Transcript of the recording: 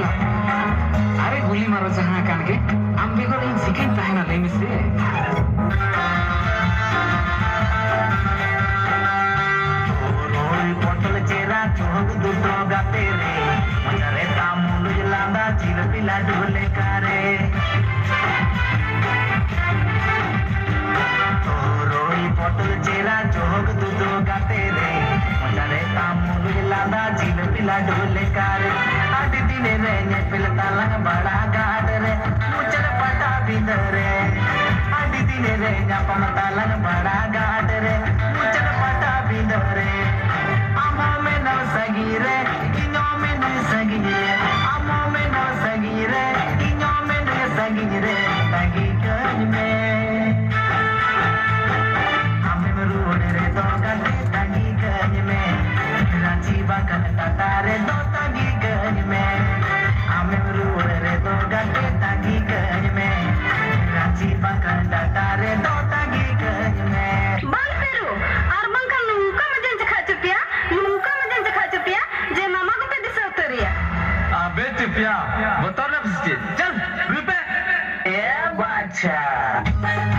अरे गोली मारो जहाँ कान के हम भी को नहीं सिखाई ताहना नहीं मिसे रोल पोटल चेरा चोग दुटो गाते रे मजरे तामुल जलांदा जीव पिला डोले कारे रोल पोटल चेरा चोग दुटो गाते रे मजरे तामुल जलांदा जीव पिला डोले कारे आदि दिने रे ने पिलता लंग बड़ा गाड रे मुचर पटा बिंदरे आदि दिने रे nya pamata लंग बड़ा गाड रे मुचर पटा बिंदरे आमा में न सगीरे इनो में न सगीरे आमा में न सगीरे इनो में न सगीरे तगी कन में हमें रोड रे तो गते तगी कन में रांची बाकन तारे दो तगी कन में हमें रोड रे तो गते तगी कन में रांची बाकन तारे दो तगी कन में bang peru arbang kan luka majan cekha cepia je mama ko pe disoteria अबे टिपिया बताओ ना किसके चल रुपए ए बादशाह